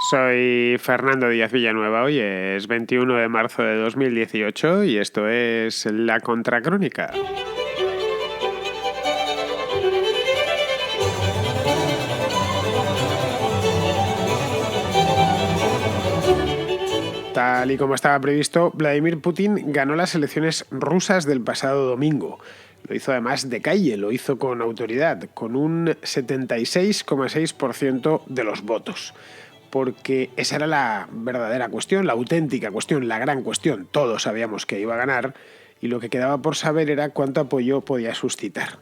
Soy Fernando Díaz Villanueva, hoy es 21 de marzo de 2018 y esto es La Contracrónica. Tal y como estaba previsto, Vladimir Putin ganó las elecciones rusas del pasado domingo. Lo hizo además de calle, lo hizo con autoridad, con un 76,6% de los votos. Porque esa era la verdadera cuestión, la auténtica cuestión, la gran cuestión. Todos sabíamos que iba a ganar y lo que quedaba por saber era cuánto apoyo podía suscitar.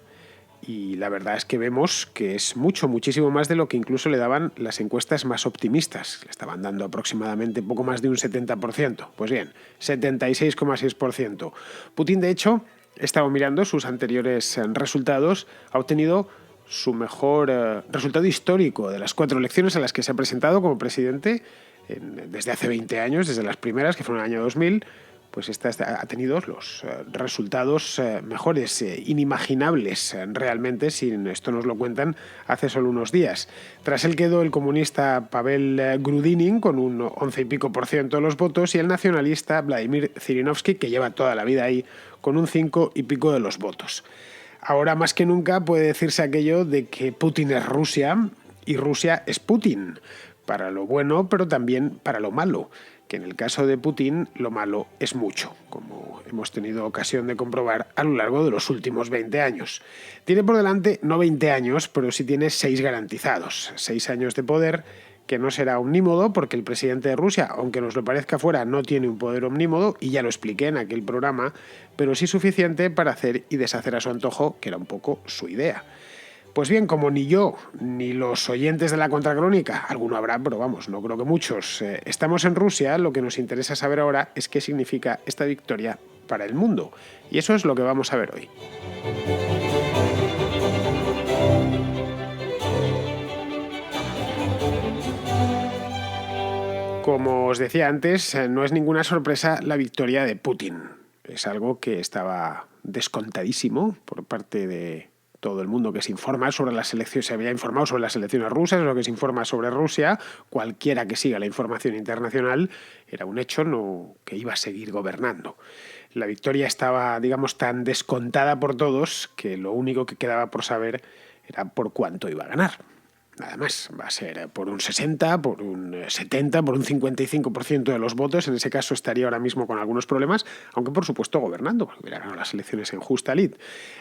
Y la verdad es que vemos que es muchísimo más de lo que incluso le daban las encuestas más optimistas. Le estaban dando aproximadamente poco más de un 70%. Pues bien, 76,6%. Putin, de hecho, he estado mirando sus anteriores resultados, ha obtenido su mejor resultado histórico de las 4 elecciones a las que se ha presentado como presidente desde hace 20 años, desde las primeras, que fueron en el año 2000, pues esta ha tenido los resultados mejores, inimaginables realmente, si esto nos lo cuentan hace solo unos días. Tras él quedó el comunista Pavel Grudinin con un 11 y pico por ciento de los votos y el nacionalista Vladimir Zhirinovsky, que lleva toda la vida ahí, con un 5 y pico de los votos. Ahora más que nunca puede decirse aquello de que Putin es Rusia y Rusia es Putin, para lo bueno pero también para lo malo, que en el caso de Putin lo malo es mucho, como hemos tenido ocasión de comprobar a lo largo de los últimos 20 años. Tiene por delante no 20 años, pero sí tiene 6 garantizados, 6 años de poder, que no será omnímodo porque el presidente de Rusia, aunque nos lo parezca fuera, no tiene un poder omnímodo, y ya lo expliqué en aquel programa, pero sí suficiente para hacer y deshacer a su antojo, que era un poco su idea. Pues bien, como ni yo ni los oyentes de La Contracrónica, alguno habrá, pero vamos, no creo que muchos, estamos en Rusia, lo que nos interesa saber ahora es qué significa esta victoria para el mundo. Y eso es lo que vamos a ver hoy. Como os decía antes, no es ninguna sorpresa la victoria de Putin. Es algo que estaba descontadísimo por parte de todo el mundo que se informa sobre las elecciones, se había informado sobre las elecciones rusas, lo que se informa sobre Rusia, cualquiera que siga la información internacional, era un hecho que iba a seguir gobernando. La victoria estaba, digamos, tan descontada por todos que lo único que quedaba por saber era por cuánto iba a ganar. Nada más, va a ser por un 60, por un 70, por un 55% de los votos. En ese caso estaría ahora mismo con algunos problemas, aunque por supuesto gobernando, porque hubiera ganado las elecciones en justa lid.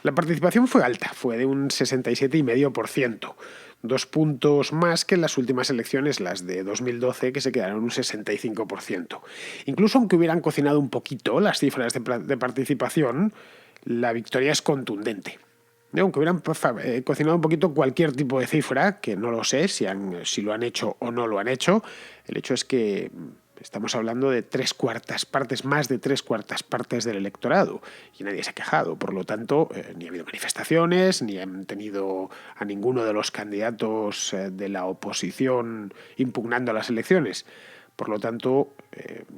La participación fue alta, fue de un 67,5%, 2 puntos más que en las últimas elecciones, las de 2012, que se quedaron un 65%. Incluso aunque hubieran cocinado un poquito las cifras de participación, la victoria es contundente. Aunque hubieran cocinado un poquito cualquier tipo de cifra, que no lo sé si lo han hecho o no lo han hecho, el hecho es que estamos hablando de 3/4 partes, más de 3/4 partes del electorado, y nadie se ha quejado. Por lo tanto, ni ha habido manifestaciones, ni han tenido a ninguno de los candidatos de la oposición impugnando las elecciones. Por lo tanto,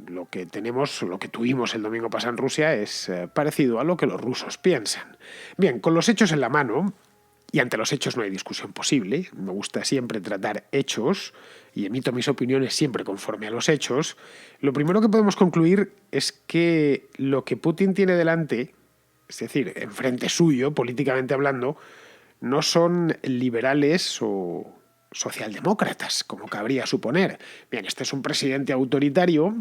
lo que tuvimos el domingo pasado en Rusia es parecido a lo que los rusos piensan. Bien, con los hechos en la mano, y ante los hechos no hay discusión posible, me gusta siempre tratar hechos y emito mis opiniones siempre conforme a los hechos, lo primero que podemos concluir es que lo que Putin tiene delante, es decir, enfrente suyo, políticamente hablando, no son liberales o socialdemócratas, como cabría suponer. Bien, este es un presidente autoritario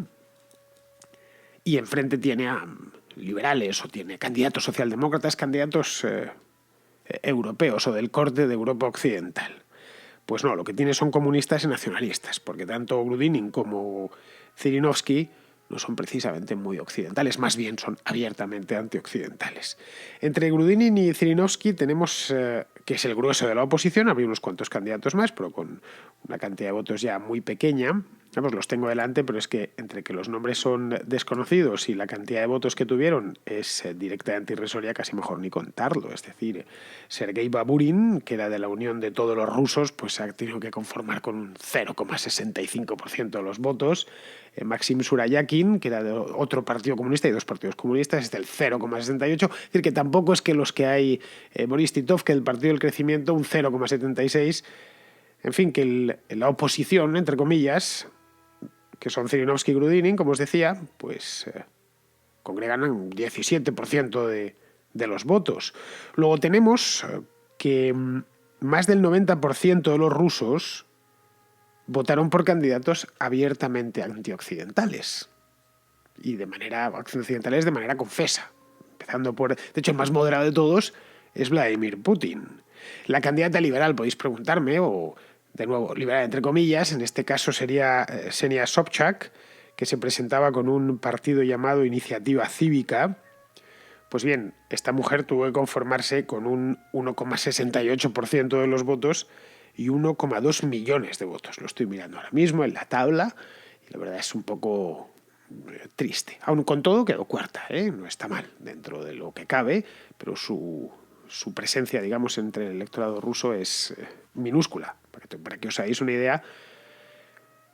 y enfrente tiene a liberales o tiene candidatos socialdemócratas, candidatos europeos o del corte de Europa Occidental. Pues no, lo que tiene son comunistas y nacionalistas, porque tanto Grudinin como Zhirinovsky no son precisamente muy occidentales, más bien son abiertamente antioccidentales. Entre Grudinin y Zhirinovsky tenemos, que es el grueso de la oposición, habría unos cuantos candidatos más, pero con una cantidad de votos ya muy pequeña. Vamos, los tengo delante, pero es que entre que los nombres son desconocidos y la cantidad de votos que tuvieron es directamente irrisoria, casi mejor ni contarlo. Es decir, Sergei Baburin, que era de la unión de todos los rusos, pues se ha tenido que conformar con un 0,65% de los votos. Maxim Surayakin, que era de otro partido comunista y 2 partidos comunistas, es del 0,68%. Es decir, que tampoco es que los que hay, Boris Titov, que del Partido del Crecimiento, un 0,76%. En fin, que la oposición, entre comillas, que son Zhirinovsky y Grudinin, como os decía, pues congregan un 17% de los votos. Luego tenemos que más del 90% de los rusos votaron por candidatos abiertamente antioccidentales. Y de manera occidentales de manera confesa. Empezando por... De hecho, el más moderado de todos es Vladimir Putin. La candidata liberal, podéis preguntarme, o de nuevo, liberal entre comillas, en este caso sería Ksenia Sobchak, que se presentaba con un partido llamado Iniciativa Cívica. Pues bien, esta mujer tuvo que conformarse con un 1,68% de los votos y 1,2 millones de votos. Lo estoy mirando ahora mismo en la tabla y la verdad es un poco triste. Aún con todo quedó cuarta, no está mal dentro de lo que cabe, pero su presencia, digamos, entre el electorado ruso es minúscula. Para que os hagáis una idea,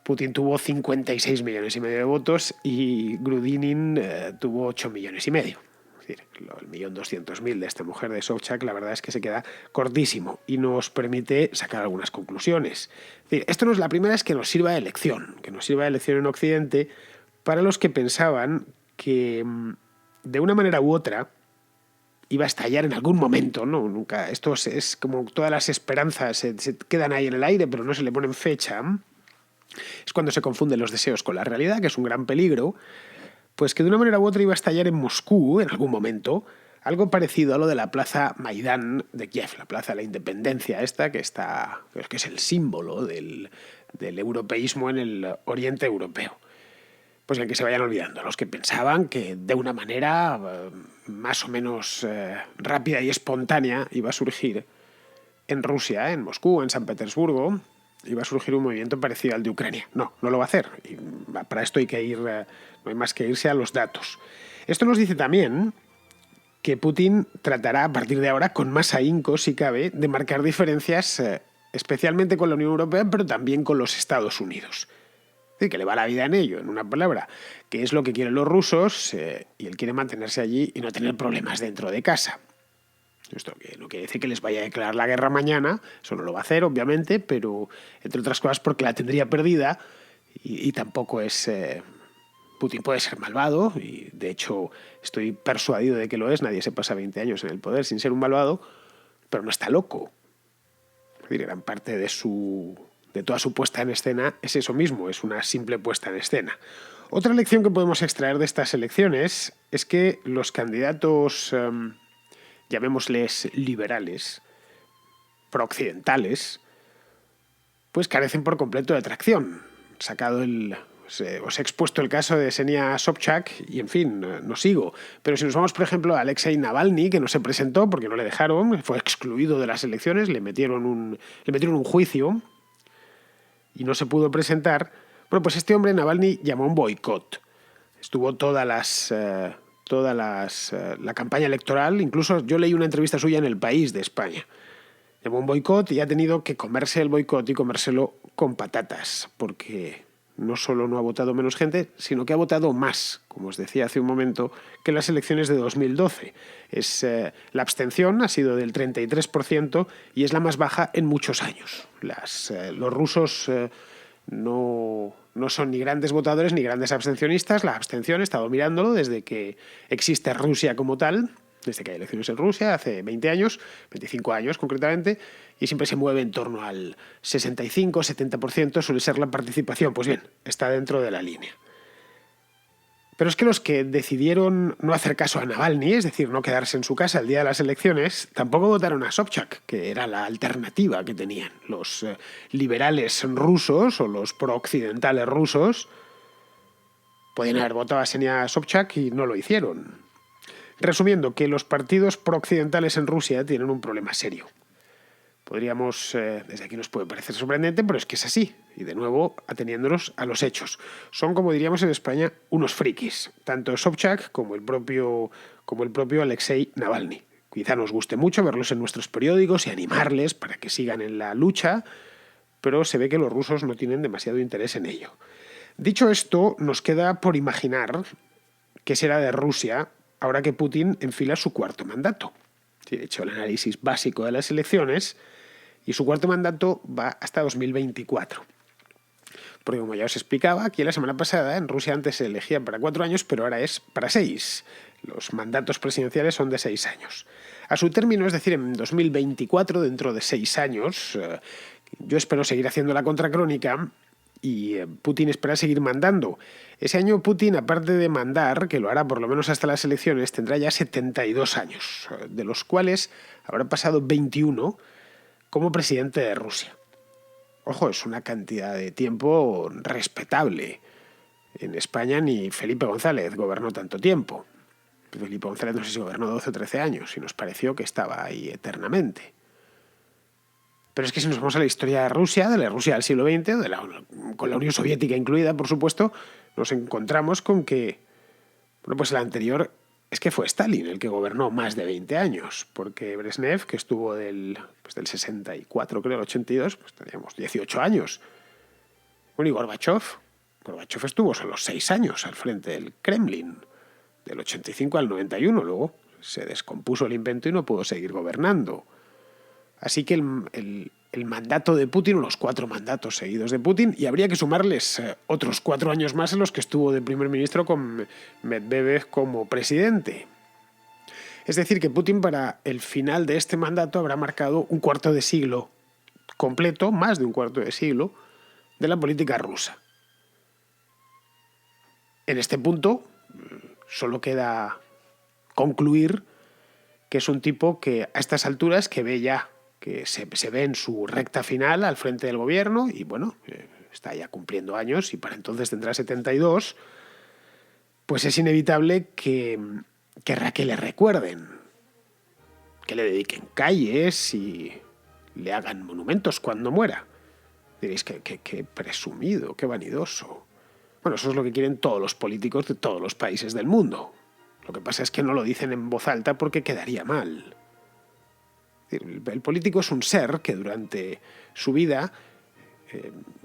Putin tuvo 56 millones y medio de votos y Grudinin tuvo 8 millones y medio. Es decir, el 1.200.000 de esta mujer de Sobchak, la verdad es que se queda cortísimo y nos permite sacar algunas conclusiones. Es decir, esto no es la primera vez que nos sirva de lección, en Occidente para los que pensaban que de una manera u otra iba a estallar en algún momento, ¿no? Nunca, esto es como todas las esperanzas se quedan ahí en el aire, pero no se le ponen fecha. Es cuando se confunden los deseos con la realidad, que es un gran peligro. Pues que de una manera u otra iba a estallar en Moscú en algún momento algo parecido a lo de la plaza Maidán de Kiev, la plaza de la independencia esta, que es el símbolo del europeísmo en el oriente europeo. Pues en que se vayan olvidando los que pensaban que de una manera más o menos rápida y espontánea iba a surgir en Rusia, en Moscú, en San Petersburgo, iba a surgir un movimiento parecido al de Ucrania. No lo va a hacer. Y para esto hay que ir, no hay más que irse a los datos. Esto nos dice también que Putin tratará a partir de ahora con más ahínco, si cabe, de marcar diferencias especialmente con la Unión Europea, pero también con los Estados Unidos. Es decir, que le va la vida en ello, en una palabra, que es lo que quieren los rusos y él quiere mantenerse allí y no tener problemas dentro de casa. Esto que no quiere decir que les vaya a declarar la guerra mañana, eso no lo va a hacer, obviamente, pero entre otras cosas porque la tendría perdida y tampoco es... Putin puede ser malvado y de hecho estoy persuadido de que lo es, nadie se pasa 20 años en el poder sin ser un malvado, pero no está loco. Es decir, gran parte de toda su puesta en escena es eso mismo, es una simple puesta en escena. Otra lección que podemos extraer de estas elecciones es que los candidatos, llamémosles liberales, prooccidentales, pues carecen por completo de atracción. Os he expuesto el caso de Ksenia Sobchak y, en fin, no sigo. Pero si nos vamos, por ejemplo, a Alexei Navalny, que no se presentó porque no le dejaron, fue excluido de las elecciones, le metieron un juicio y no se pudo presentar. Bueno, pues este hombre, Navalny, llamó un boicot. Estuvo la campaña electoral, incluso yo leí una entrevista suya en El País de España. Llamó un boicot y ha tenido que comerse el boicot y comérselo con patatas, porque no solo no ha votado menos gente, sino que ha votado más, como os decía hace un momento, que en las elecciones de 2012. La abstención ha sido del 33% y es la más baja en muchos años. Los rusos no son ni grandes votadores ni grandes abstencionistas. La abstención, he estado mirándolo desde que existe Rusia como tal, desde que hay elecciones en Rusia, hace 20 años, 25 años concretamente, y siempre se mueve en torno al 65-70%, suele ser la participación. Pues bien, está dentro de la línea. Pero es que los que decidieron no hacer caso a Navalny, es decir, no quedarse en su casa el día de las elecciones, tampoco votaron a Sobchak, que era la alternativa que tenían. Los liberales rusos o los prooccidentales rusos podían haber votado a Ksenia Sobchak y no lo hicieron. Resumiendo, que los partidos prooccidentales en Rusia tienen un problema serio. Podríamos, desde aquí nos puede parecer sorprendente, pero es que es así. Y de nuevo, ateniéndonos a los hechos. Son, como diríamos en España, unos frikis. Tanto Sobchak como el propio Alexei Navalny. Quizá nos guste mucho verlos en nuestros periódicos y animarles para que sigan en la lucha, pero se ve que los rusos no tienen demasiado interés en ello. Dicho esto, nos queda por imaginar qué será de Rusia ahora que Putin enfila su cuarto mandato. Sí, he hecho el análisis básico de las elecciones y su cuarto mandato va hasta 2024. Porque como ya os explicaba, aquí la semana pasada en Rusia antes se elegían para 4 años, pero ahora es para 6. Los mandatos presidenciales son de 6 años. A su término, es decir, en 2024, dentro de 6 años, yo espero seguir haciendo la contracrónica y Putin espera seguir mandando. Ese año Putin, aparte de mandar, que lo hará por lo menos hasta las elecciones, tendrá ya 72 años, de los cuales habrá pasado 21 como presidente de Rusia. Ojo, es una cantidad de tiempo respetable. En España ni Felipe González gobernó tanto tiempo. Felipe González no sé si gobernó 12 o 13 años y nos pareció que estaba ahí eternamente. Pero es que si nos vamos a la historia de la Rusia del siglo XX, con la Unión Soviética incluida, por supuesto, nos encontramos con que, bueno, pues el anterior es que fue Stalin el que gobernó más de 20 años, porque Brezhnev, que estuvo del 64, creo, al 82, pues teníamos 18 años. Bueno, y Gorbachev estuvo solo 6 años al frente del Kremlin, del 85 al 91, luego se descompuso el invento y no pudo seguir gobernando. Así que el mandato de Putin, unos 4 mandatos seguidos de Putin, y habría que sumarles otros 4 años más en los que estuvo de primer ministro con Medvedev como presidente. Es decir, que Putin para el final de este mandato habrá marcado un cuarto de siglo completo, más de un cuarto de siglo, de la política rusa. En este punto solo queda concluir que es un tipo que a estas alturas que ve ya que se ve en su recta final al frente del gobierno y bueno, está ya cumpliendo años y para entonces tendrá 72, pues es inevitable que querrá que le recuerden, que le dediquen calles y le hagan monumentos cuando muera. Diréis que presumido, qué vanidoso. Bueno, eso es lo que quieren todos los políticos de todos los países del mundo. Lo que pasa es que no lo dicen en voz alta porque quedaría mal. El político es un ser que durante su vida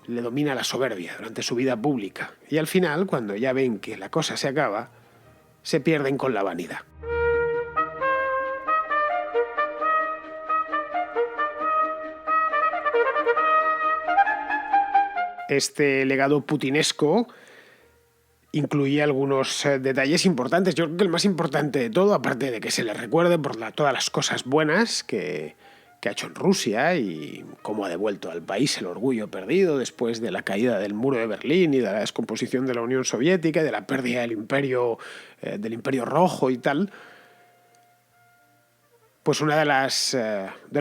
le domina la soberbia, durante su vida pública. Y al final, cuando ya ven que la cosa se acaba, se pierden con la vanidad. Este legado putinesco incluía algunos detalles importantes. Yo creo que el más importante de todo, aparte de que se le recuerde por todas las cosas buenas que ha hecho en Rusia y cómo ha devuelto al país el orgullo perdido después de la caída del muro de Berlín y de la descomposición de la Unión Soviética y de la pérdida del Imperio Rojo y tal, pues una de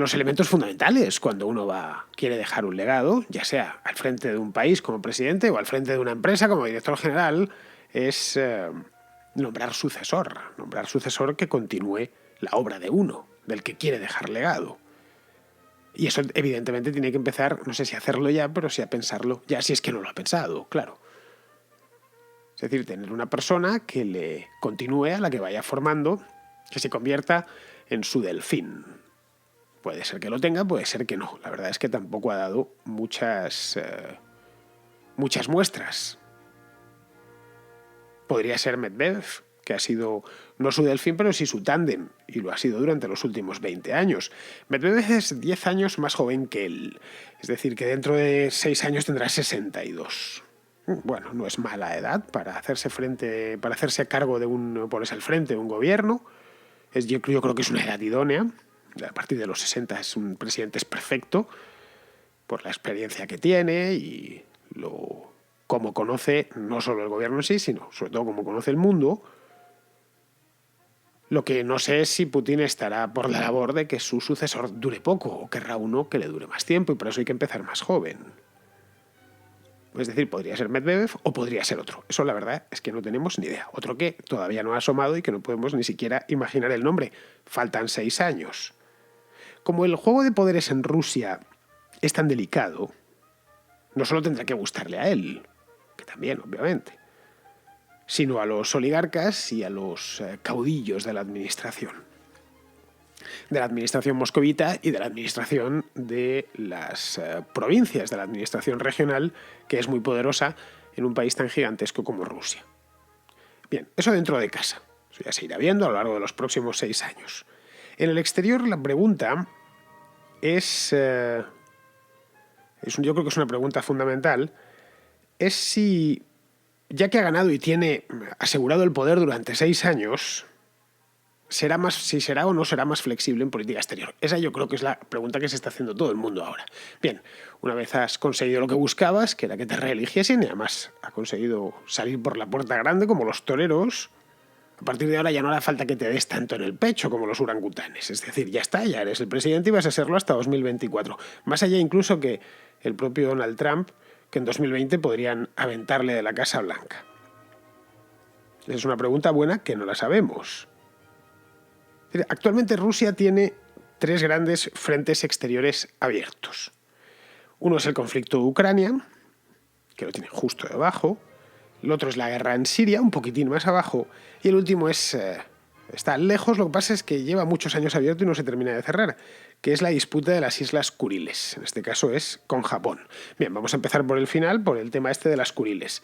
los elementos fundamentales cuando uno quiere dejar un legado, ya sea al frente de un país como presidente o al frente de una empresa como director general, es nombrar sucesor que continúe la obra de uno, del que quiere dejar legado. Y eso evidentemente tiene que empezar, no sé si a hacerlo ya, pero sí a pensarlo ya, si es que no lo ha pensado, claro. Es decir, tener una persona que le continúe, a la que vaya formando, que se convierta en su delfín. Puede ser que lo tenga, puede ser que no. La verdad es que tampoco ha dado muchas muestras. Podría ser Medvedev, que ha sido no su delfín, pero sí su tándem, y lo ha sido durante los últimos 20 años. Medvedev es 10 años más joven que él, es decir, que dentro de 6 años tendrá 62. Bueno, no es mala edad para hacerse cargo ponerse al frente de un gobierno. Yo creo que es una edad idónea. A partir de los 60 un presidente es perfecto por la experiencia que tiene y cómo conoce no solo el gobierno en sí, sino sobre todo cómo conoce el mundo. Lo que no sé es si Putin estará por la labor de que su sucesor dure poco o querrá uno que le dure más tiempo y por eso hay que empezar más joven. Es decir, podría ser Medvedev o podría ser otro. Eso la verdad es que no tenemos ni idea. Otro que todavía no ha asomado y que no podemos ni siquiera imaginar el nombre. Faltan 6 años. Como el juego de poderes en Rusia es tan delicado, no solo tendrá que gustarle a él, que también, obviamente, sino a los oligarcas y a los caudillos de la administración moscovita y de la administración de las provincias, de la administración regional, que es muy poderosa en un país tan gigantesco como Rusia. Bien, eso dentro de casa. Eso ya se irá viendo a lo largo de los próximos 6 años. En el exterior la pregunta yo creo que es una pregunta fundamental, es si, ya que ha ganado y tiene asegurado el poder durante 6 años, si será o no será más flexible en política exterior. Esa yo creo que es la pregunta que se está haciendo todo el mundo ahora. Bien, una vez has conseguido lo que buscabas, que era que te reeligiesen, y además ha conseguido salir por la puerta grande como los toreros, a partir de ahora ya no hará falta que te des tanto en el pecho como los orangutanes. Es decir, ya está, ya eres el presidente y vas a serlo hasta 2024. Más allá incluso que el propio Donald Trump, que en 2020 podrían aventarle de la Casa Blanca. Es una pregunta buena que no la sabemos. Actualmente Rusia tiene 3 grandes frentes exteriores abiertos. Uno es el conflicto de Ucrania, que lo tiene justo debajo. El otro es la guerra en Siria, un poquitín más abajo. Y el último está lejos, lo que pasa es que lleva muchos años abierto y no se termina de cerrar, que es la disputa de las Islas Kuriles. En este caso es con Japón. Bien, vamos a empezar por el final, por el tema de las Kuriles.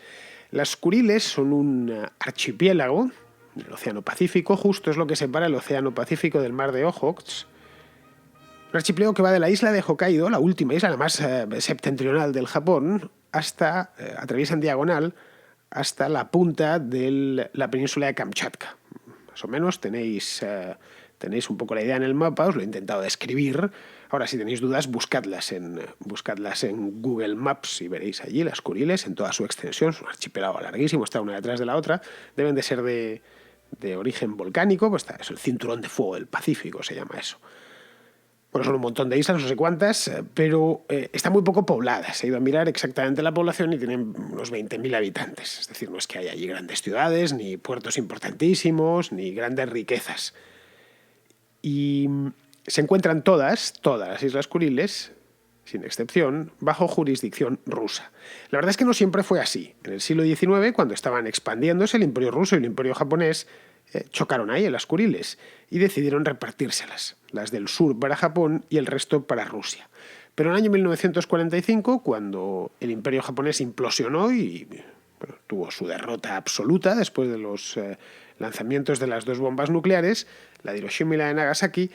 Las Kuriles son un archipiélago del Océano Pacífico, justo es lo que separa el Océano Pacífico del Mar de Ojotsk. Un archipiélago que va de la isla de Hokkaido, la última isla, la más septentrional del Japón, atraviesa en diagonal hasta la punta de la península de Kamchatka. Más o menos tenéis un poco la idea en el mapa, os lo he intentado describir. Ahora, si tenéis dudas, buscadlas en Google Maps y veréis allí las Kuriles en toda su extensión. Es un archipiélago larguísimo, está una detrás de la otra. Deben de ser de origen volcánico, pues es el cinturón de fuego del Pacífico, se llama eso. Bueno, son un montón de islas, no sé cuántas, pero está muy poco poblada. Se ha ido a mirar exactamente la población y tienen unos 20.000 habitantes. Es decir, no es que haya allí grandes ciudades, ni puertos importantísimos, ni grandes riquezas. Y se encuentran todas las Islas Kuriles, sin excepción, bajo jurisdicción rusa. La verdad es que no siempre fue así. En el siglo XIX, cuando estaban expandiéndose, el Imperio ruso y el Imperio japonés chocaron ahí en las Kuriles y decidieron repartírselas, las del sur para Japón y el resto para Rusia. Pero en el año 1945, cuando el Imperio japonés implosionó y tuvo su derrota absoluta después de los lanzamientos de las 2 bombas nucleares, la de Hiroshima y la de Nagasaki,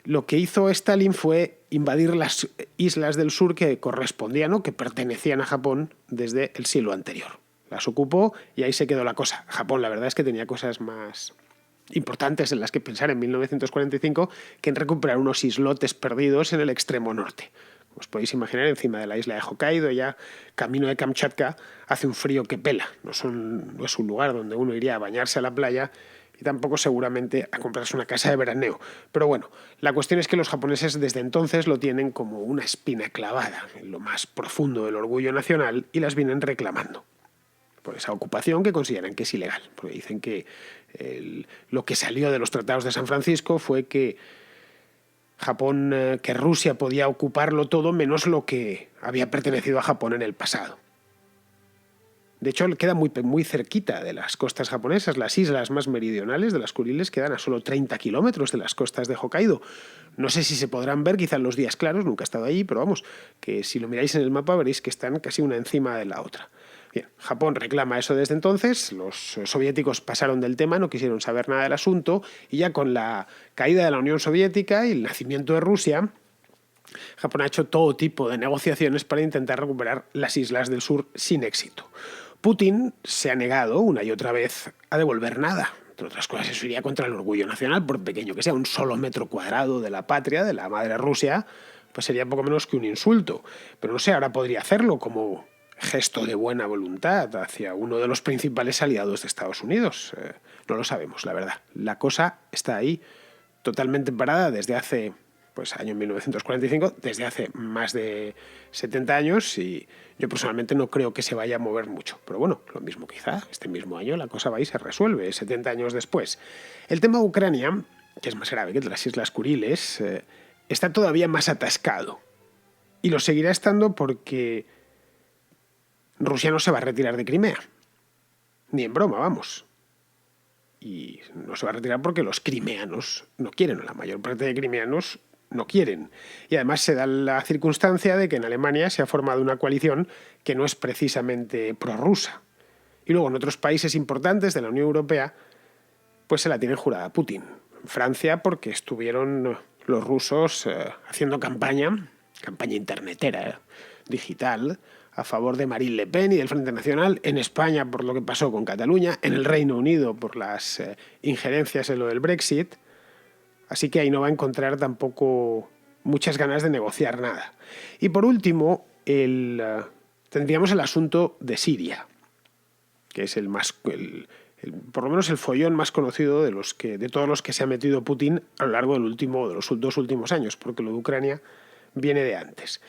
lo que hizo Stalin fue invadir las islas del sur que correspondían o que pertenecían a Japón desde el siglo anterior. Las ocupó y ahí se quedó la cosa. Japón, la verdad es que tenía cosas más importantes en las que pensar en 1945 que en recuperar unos islotes perdidos en el extremo norte. Como os podéis imaginar, encima de la isla de Hokkaido, ya camino de Kamchatka, hace un frío que pela. No es un lugar donde uno iría a bañarse a la playa y tampoco seguramente a comprarse una casa de veraneo. Pero bueno, la cuestión es que los japoneses desde entonces lo tienen como una espina clavada en lo más profundo del orgullo nacional y las vienen reclamando por esa ocupación que consideran que es ilegal. Porque dicen que lo que salió de los tratados de San Francisco fue que que Rusia podía ocuparlo todo menos lo que había pertenecido a Japón en el pasado. De hecho, queda muy cerquita de las costas japonesas. Las islas más meridionales de las Kuriles quedan a solo 30 kilómetros de las costas de Hokkaido. No sé si se podrán ver quizá en los días claros, nunca he estado allí, pero vamos, que si lo miráis en el mapa veréis que están casi una encima de la otra. Bien, Japón reclama eso desde entonces, los soviéticos pasaron del tema, no quisieron saber nada del asunto, y ya con la caída de la Unión Soviética y el nacimiento de Rusia, Japón ha hecho todo tipo de negociaciones para intentar recuperar las islas del sur sin éxito. Putin se ha negado una y otra vez a devolver nada. Entre otras cosas, eso iría contra el orgullo nacional, por pequeño que sea, un solo metro cuadrado de la patria, de la madre Rusia, pues sería poco menos que un insulto. Pero no sé, ahora podría hacerlo como gesto de buena voluntad hacia uno de los principales aliados de Estados Unidos. No lo sabemos, la verdad. La cosa está ahí totalmente parada desde hace, año 1945, desde hace más de 70 años y yo personalmente no creo que se vaya a mover mucho. Pero bueno, lo mismo quizá, este mismo año la cosa va y se resuelve, 70 años después. El tema de Ucrania, que es más grave que el de las Islas Kuriles, está todavía más atascado. Y lo seguirá estando porque Rusia no se va a retirar de Crimea. Ni en broma, vamos. Y no se va a retirar porque los crimeanos no quieren, o la mayor parte de crimeanos no quieren. Y además se da la circunstancia de que en Alemania se ha formado una coalición que no es precisamente prorrusa. Y luego en otros países importantes de la Unión Europea pues se la tienen jurada a Putin. En Francia porque estuvieron los rusos haciendo campaña internetera, digital a favor de Marine Le Pen y del Frente Nacional, en España por lo que pasó con Cataluña, en el Reino Unido por las injerencias en lo del Brexit. Así que ahí no va a encontrar tampoco muchas ganas de negociar nada. Y por último, tendríamos el asunto de Siria, que es por lo menos el follón más conocido de todos los que se ha metido Putin a lo largo de los 2 últimos años, porque lo de Ucrania viene de antes.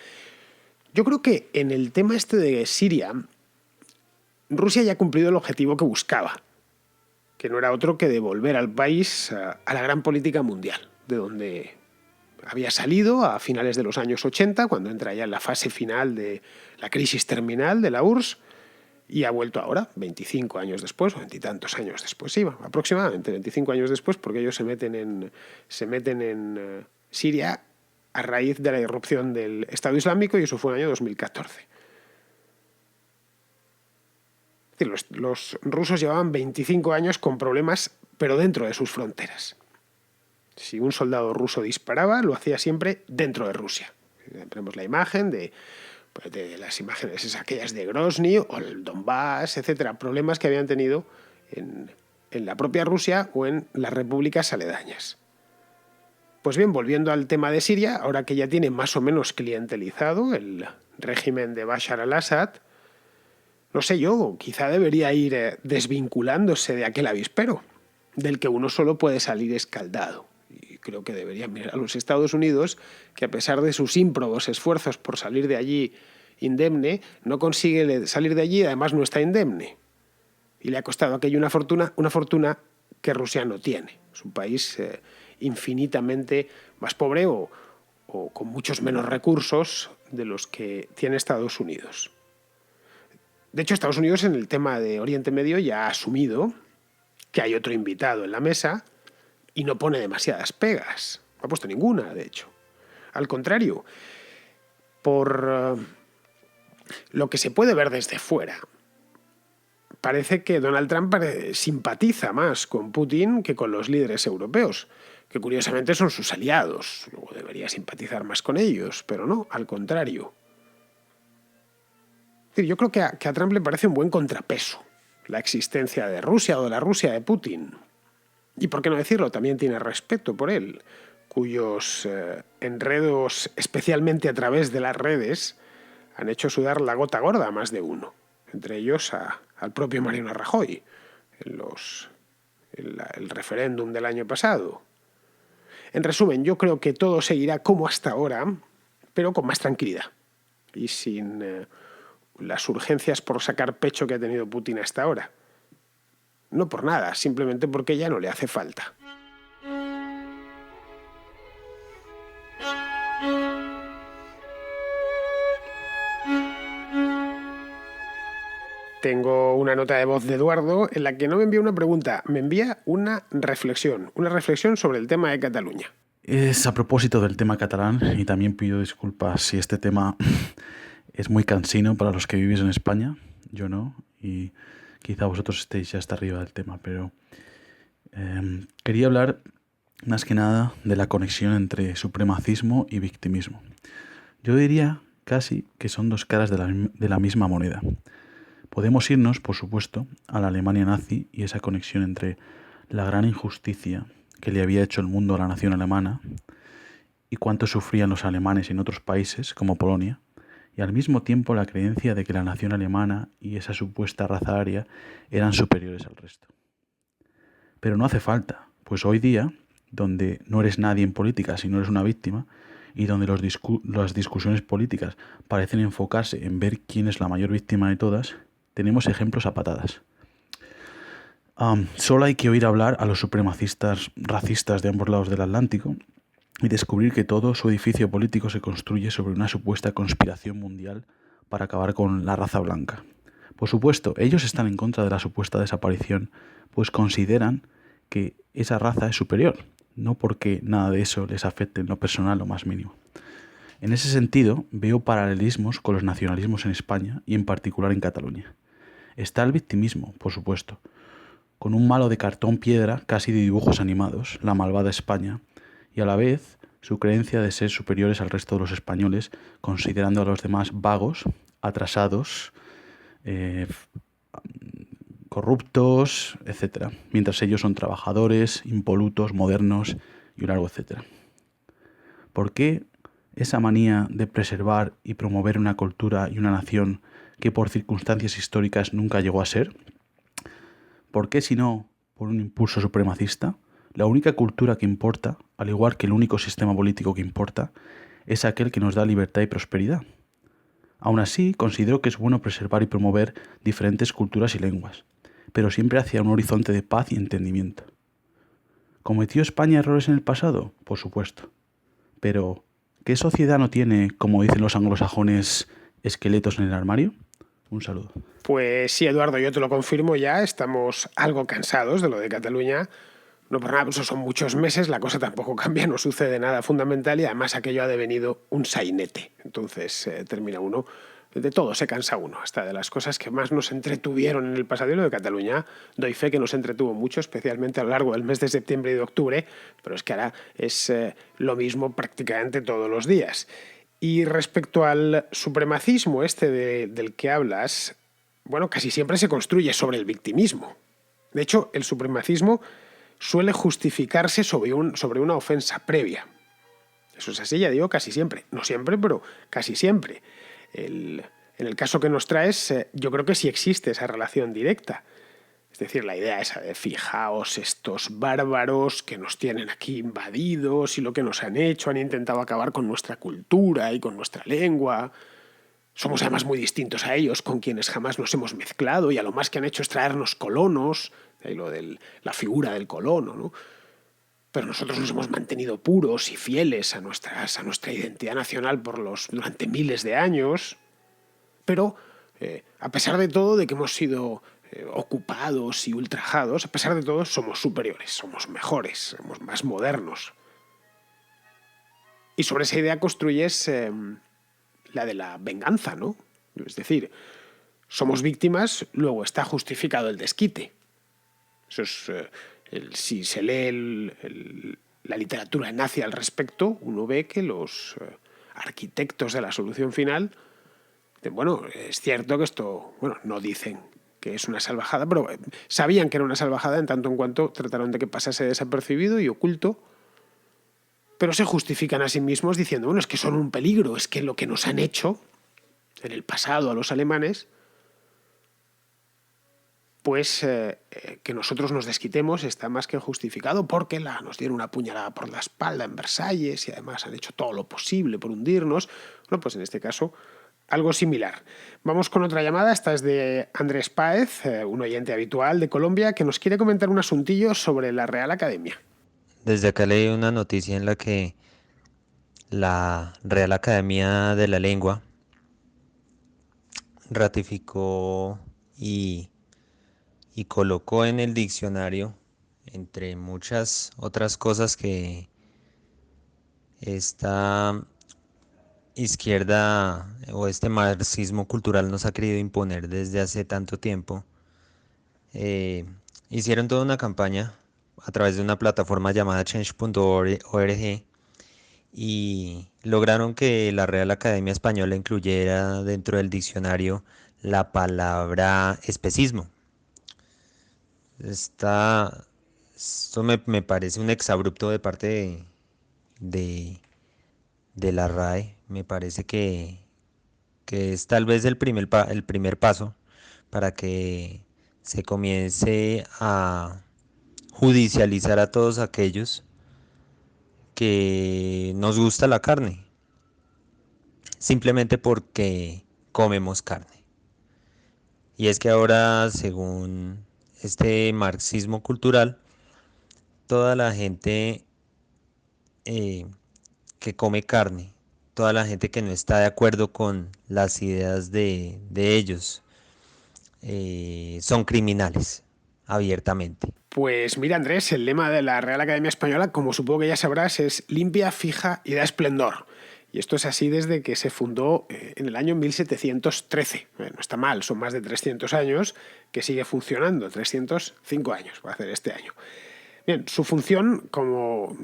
Yo creo que en el tema este de Siria, Rusia ya ha cumplido el objetivo que buscaba, que no era otro que devolver al país a la gran política mundial, de donde había salido a finales de los años 80, cuando entra ya en la fase final de la crisis terminal de la URSS, y ha vuelto ahora, 25 años después, o 20 y tantos años después, sí, aproximadamente 25 años después, porque ellos se meten en Siria a raíz de la irrupción del Estado Islámico, y eso fue en el año 2014. Es decir, los rusos llevaban 25 años con problemas, pero dentro de sus fronteras. Si un soldado ruso disparaba, lo hacía siempre dentro de Rusia. Tenemos la imagen de las imágenes aquellas de Grozny o el Donbass, etcétera, problemas que habían tenido en la propia Rusia o en las repúblicas aledañas. Pues bien, volviendo al tema de Siria, ahora que ya tiene más o menos clientelizado el régimen de Bashar al-Assad, no sé yo, quizá debería ir desvinculándose de aquel avispero, del que uno solo puede salir escaldado. Y creo que debería mirar a los Estados Unidos, que a pesar de sus ímprobos esfuerzos por salir de allí indemne, no consigue salir de allí y además no está indemne. Y le ha costado aquello una fortuna que Rusia no tiene. Es un país infinitamente más pobre o con muchos menos recursos de los que tiene Estados Unidos. De hecho, Estados Unidos en el tema de Oriente Medio ya ha asumido que hay otro invitado en la mesa y no pone demasiadas pegas. No ha puesto ninguna, de hecho. Al contrario, por lo que se puede ver desde fuera, parece que Donald Trump simpatiza más con Putin que con los líderes europeos, que curiosamente son sus aliados. Luego debería simpatizar más con ellos, pero no, al contrario. Yo creo que a Trump le parece un buen contrapeso la existencia de Rusia o de la Rusia de Putin. Y por qué no decirlo, también tiene respeto por él, cuyos enredos, especialmente a través de las redes, han hecho sudar la gota gorda a más de uno, entre ellos al propio Mariano Rajoy, en el referéndum del año pasado. En resumen, yo creo que todo seguirá como hasta ahora, pero con más tranquilidad y sin las urgencias por sacar pecho que ha tenido Putin hasta ahora. No por nada, simplemente porque ya no le hace falta. Tengo una nota de voz de Eduardo en la que no me envía una pregunta, me envía una reflexión sobre el tema de Cataluña. Es a propósito del tema catalán y también pido disculpas si este tema es muy cansino para los que vivís en España, yo no, y quizá vosotros estéis ya hasta arriba del tema, pero quería hablar más que nada de la conexión entre supremacismo y victimismo. Yo diría casi que son dos caras de la misma moneda. Podemos irnos, por supuesto, a la Alemania nazi y esa conexión entre la gran injusticia que le había hecho el mundo a la nación alemana y cuánto sufrían los alemanes en otros países, como Polonia, y al mismo tiempo la creencia de que la nación alemana y esa supuesta raza aria eran superiores al resto. Pero no hace falta, pues hoy día, donde no eres nadie en política si no eres una víctima, y donde las discusiones políticas parecen enfocarse en ver quién es la mayor víctima de todas, tenemos ejemplos a patadas. Solo hay que oír hablar a los supremacistas racistas de ambos lados del Atlántico y descubrir que todo su edificio político se construye sobre una supuesta conspiración mundial para acabar con la raza blanca. Por supuesto, ellos están en contra de la supuesta desaparición, pues consideran que esa raza es superior, no porque nada de eso les afecte en lo personal lo más mínimo. En ese sentido, veo paralelismos con los nacionalismos en España y en particular en Cataluña. Está el victimismo, por supuesto, con un malo de cartón piedra, casi de dibujos animados, la malvada España, y a la vez su creencia de ser superiores al resto de los españoles, considerando a los demás vagos, atrasados, corruptos, etc., mientras ellos son trabajadores, impolutos, modernos y un largo etcétera. ¿Por qué esa manía de preservar y promover una cultura y una nación que por circunstancias históricas nunca llegó a ser? ¿Por qué, si no por un impulso supremacista, la única cultura que importa, al igual que el único sistema político que importa, es aquel que nos da libertad y prosperidad? Aún así, considero que es bueno preservar y promover diferentes culturas y lenguas, pero siempre hacia un horizonte de paz y entendimiento. ¿Cometió España errores en el pasado? Por supuesto. Pero, ¿qué sociedad no tiene, como dicen los anglosajones, esqueletos en el armario? Un saludo. Pues sí, Eduardo, yo te lo confirmo ya, estamos algo cansados de lo de Cataluña. No por nada, pues son muchos meses, la cosa tampoco cambia, no sucede nada fundamental y además aquello ha devenido un sainete. Entonces termina uno, de todo se cansa uno, hasta de las cosas que más nos entretuvieron en el pasado. Y lo de Cataluña, doy fe que nos entretuvo mucho, especialmente a lo largo del mes de septiembre y de octubre, pero es que ahora es lo mismo prácticamente todos los días. Y respecto al supremacismo del que hablas, bueno, casi siempre se construye sobre el victimismo. De hecho, el supremacismo suele justificarse sobre una ofensa previa. Eso es así, ya digo, casi siempre. No siempre, pero casi siempre. En el caso que nos traes, yo creo que sí existe esa relación directa. Es decir, la idea esa de fijaos estos bárbaros que nos tienen aquí invadidos y lo que nos han hecho, han intentado acabar con nuestra cultura y con nuestra lengua. Somos además muy distintos a ellos, con quienes jamás nos hemos mezclado, y a lo más que han hecho es traernos colonos, de ahí lo de la figura del colono, ¿no? Pero nosotros nos hemos mantenido puros y fieles a nuestra identidad nacional durante miles de años. Pero, a pesar de todo, de que hemos sido ocupados y ultrajados, a pesar de todo, somos superiores, somos mejores, somos más modernos. Y sobre esa idea construyes la de la venganza, ¿no? Es decir, somos víctimas, luego está justificado el desquite. Eso es, si se lee la literatura nazi al respecto, uno ve que los arquitectos de la solución final, bueno, es cierto que esto, bueno, no dicen que es una salvajada, pero sabían que era una salvajada en tanto en cuanto trataron de que pasase desapercibido y oculto, pero se justifican a sí mismos diciendo, bueno, es que son un peligro, es que lo que nos han hecho en el pasado a los alemanes, pues que nosotros nos desquitemos está más que justificado porque nos dieron una puñalada por la espalda en Versalles y además han hecho todo lo posible por hundirnos. Bueno, pues en este caso algo similar. Vamos con otra llamada, esta es de Andrés Páez, un oyente habitual de Colombia, que nos quiere comentar un asuntillo sobre la Real Academia. Desde acá leí una noticia en la que la Real Academia de la Lengua ratificó y colocó en el diccionario, entre muchas otras cosas que esta izquierda o este marxismo cultural nos ha querido imponer desde hace tanto tiempo, hicieron toda una campaña a través de una plataforma llamada change.org y lograron que la Real Academia Española incluyera dentro del diccionario la palabra especismo. Esto me parece un exabrupto de parte de la RAE. Me parece que es tal vez el primer paso para que se comience a judicializar a todos aquellos que nos gusta la carne, simplemente porque comemos carne. Y es que ahora, según este marxismo cultural, toda la gente que come carne, toda la gente que no está de acuerdo con las ideas de ellos, son criminales, abiertamente. Pues mira, Andrés, el lema de la Real Academia Española, como supongo que ya sabrás, es limpia, fija y da esplendor. Y esto es así desde que se fundó en el año 1713. No está mal, son más de 300 años que sigue funcionando, 305 años va a hacer este año. Bien, su función, como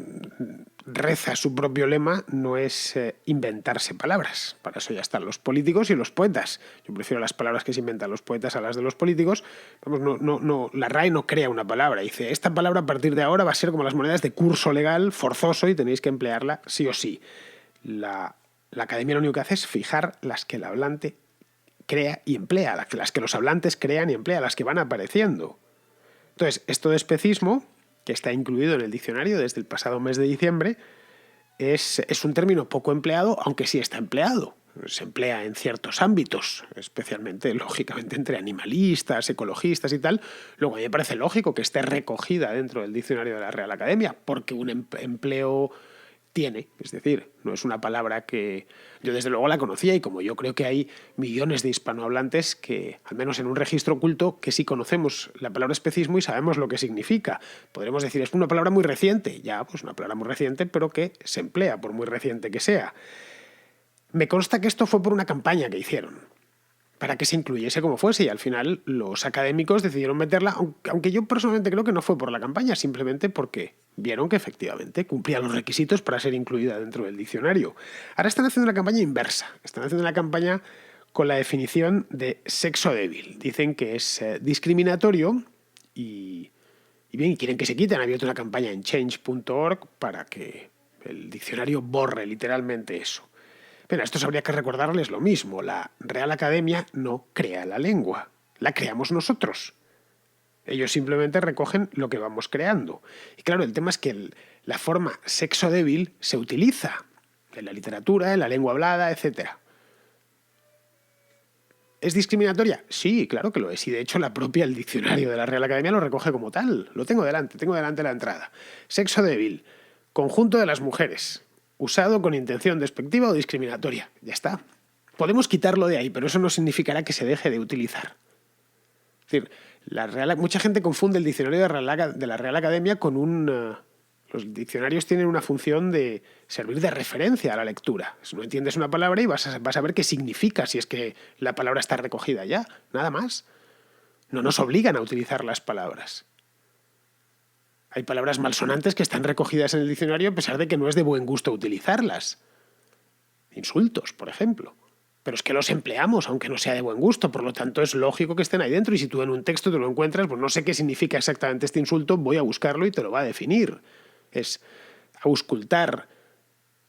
reza su propio lema, no es inventarse palabras. Para eso ya están los políticos y los poetas. Yo prefiero las palabras que se inventan los poetas a las de los políticos. Vamos, la RAE no crea una palabra. Dice, esta palabra a partir de ahora va a ser como las monedas de curso legal, forzoso, y tenéis que emplearla sí o sí. La academia lo único que hace es fijar las que el hablante crea y emplea, las que los hablantes crean y emplean, las que van apareciendo. Entonces, esto de especismo, que está incluido en el diccionario desde el pasado mes de diciembre, es un término poco empleado, aunque sí está empleado. Se emplea en ciertos ámbitos, especialmente, lógicamente, entre animalistas, ecologistas y tal. Luego a mí me parece lógico que esté recogida dentro del diccionario de la Real Academia, porque un empleo tiene, es decir, no es una palabra que yo desde luego la conocía, y como yo creo que hay millones de hispanohablantes que, al menos en un registro oculto, que sí conocemos la palabra especismo y sabemos lo que significa. Podremos decir, es una palabra muy reciente, ya, pues una palabra muy reciente, pero que se emplea, por muy reciente que sea. Me consta que esto fue por una campaña que hicieron, para que se incluyese como fuese, y al final los académicos decidieron meterla, aunque yo personalmente creo que no fue por la campaña, simplemente porque vieron que efectivamente cumplía los requisitos para ser incluida dentro del diccionario. Ahora están haciendo una campaña inversa, están haciendo una campaña con la definición de sexo débil. Dicen que es discriminatorio y bien, quieren que se quite. Han abierto una campaña en change.org para que el diccionario borre literalmente eso. Pero a estos habría que recordarles lo mismo. La Real Academia no crea la lengua, la creamos nosotros. Ellos simplemente recogen lo que vamos creando. Y claro, el tema es que la forma sexo débil se utiliza en la literatura, en la lengua hablada, etc. ¿Es discriminatoria? Sí, claro que lo es. Y de hecho el diccionario de la Real Academia lo recoge como tal. Lo tengo delante la entrada. Sexo débil, conjunto de las mujeres, usado con intención despectiva o discriminatoria. Ya está. Podemos quitarlo de ahí, pero eso no significará que se deje de utilizar. Es decir, mucha gente confunde el diccionario de la Real Academia con los diccionarios tienen una función de servir de referencia a la lectura. Si no entiendes una palabra y vas a ver qué significa si es que la palabra está recogida ya. Nada más. No nos obligan a utilizar las palabras. Hay palabras malsonantes que están recogidas en el diccionario a pesar de que no es de buen gusto utilizarlas. Insultos, por ejemplo. Pero es que los empleamos, aunque no sea de buen gusto, por lo tanto es lógico que estén ahí dentro, y si tú en un texto te lo encuentras, pues no sé qué significa exactamente este insulto, voy a buscarlo y te lo va a definir. Es auscultar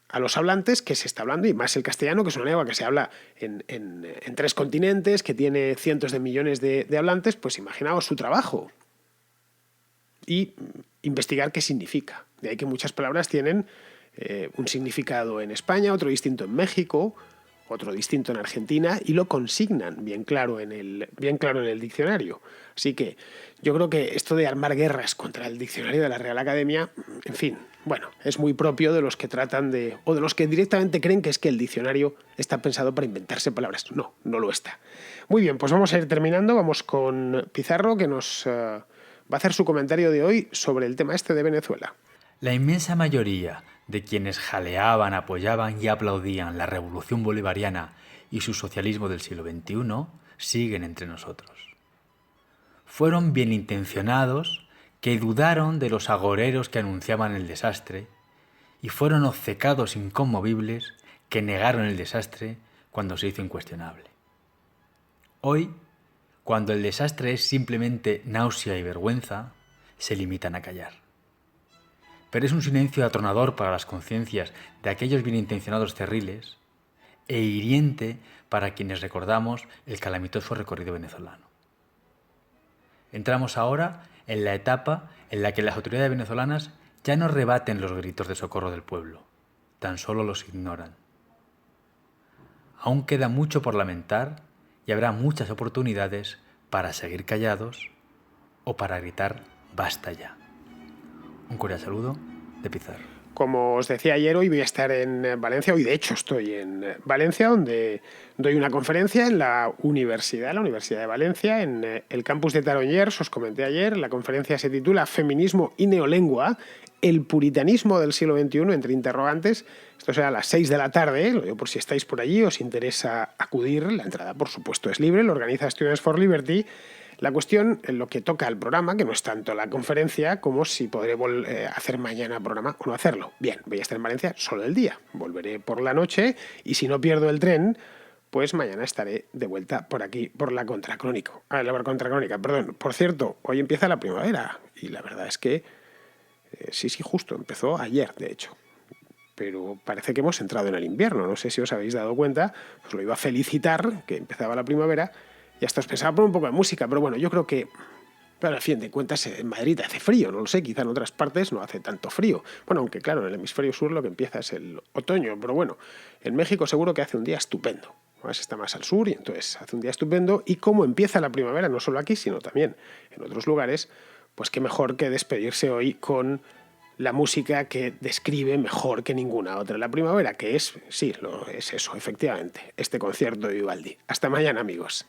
a los hablantes que se está hablando, y más el castellano, que es una lengua que se habla en 3 continentes, que tiene cientos de millones de hablantes, pues imaginaos su trabajo. Y investigar qué significa. De ahí que muchas palabras tienen un significado en España, otro distinto en México, otro distinto en Argentina, y lo consignan bien claro en el diccionario. Así que yo creo que esto de armar guerras contra el diccionario de la Real Academia, en fin, bueno, es muy propio de los que tratan o de los que directamente creen que es que el diccionario está pensado para inventarse palabras. No, no lo está. Muy bien, pues vamos a ir terminando. Vamos con Pizarro, que nos va a hacer su comentario de hoy sobre el tema este de Venezuela. La inmensa mayoría de quienes jaleaban, apoyaban y aplaudían la revolución bolivariana y su socialismo del siglo XXI siguen entre nosotros. Fueron bien intencionados que dudaron de los agoreros que anunciaban el desastre, y fueron obcecados inconmovibles que negaron el desastre cuando se hizo incuestionable. Hoy, cuando el desastre es simplemente náusea y vergüenza, se limitan a callar. Pero es un silencio atronador para las conciencias de aquellos bien intencionados cerriles e hiriente para quienes recordamos el calamitoso recorrido venezolano. Entramos ahora en la etapa en la que las autoridades venezolanas ya no rebaten los gritos de socorro del pueblo, tan solo los ignoran. Aún queda mucho por lamentar y habrá muchas oportunidades para seguir callados o para gritar ¡basta ya! Un cordial saludo de Pizarro. Como os decía ayer, hoy voy a estar en Valencia. Hoy, de hecho, estoy en Valencia, donde doy una conferencia en la Universidad de Valencia, en el campus de Tarongers. Os comenté ayer, la conferencia se titula Feminismo y neolengua, el puritanismo del siglo XXI, entre interrogantes. Esto será a las 6 de la tarde, lo digo por si estáis por allí, os interesa acudir. La entrada, por supuesto, es libre, lo organiza Students for Liberty. La cuestión, en lo que toca al programa, que no es tanto la conferencia, como si podré hacer mañana programa o no hacerlo. Bien, voy a estar en Valencia solo el día. Volveré por la noche y si no pierdo el tren, pues mañana estaré de vuelta por aquí, por la Contracrónica. Perdón. Por cierto, hoy empieza la primavera y la verdad es que sí, justo, empezó ayer, de hecho. Pero parece que hemos entrado en el invierno. No sé si os habéis dado cuenta, os lo iba a felicitar, que empezaba la primavera, y hasta os pensaba poner un poco de música, pero bueno, yo creo que, pero al fin de cuentas, en Madrid hace frío, no lo sé, quizá en otras partes no hace tanto frío. Bueno, aunque claro, en el hemisferio sur lo que empieza es el otoño, pero bueno, en México seguro que hace un día estupendo. Además está más al sur y entonces hace un día estupendo, y como empieza la primavera, no solo aquí, sino también en otros lugares, pues qué mejor que despedirse hoy con la música que describe mejor que ninguna otra la primavera, que es, sí, es eso, efectivamente, este concierto de Vivaldi. Hasta mañana, amigos.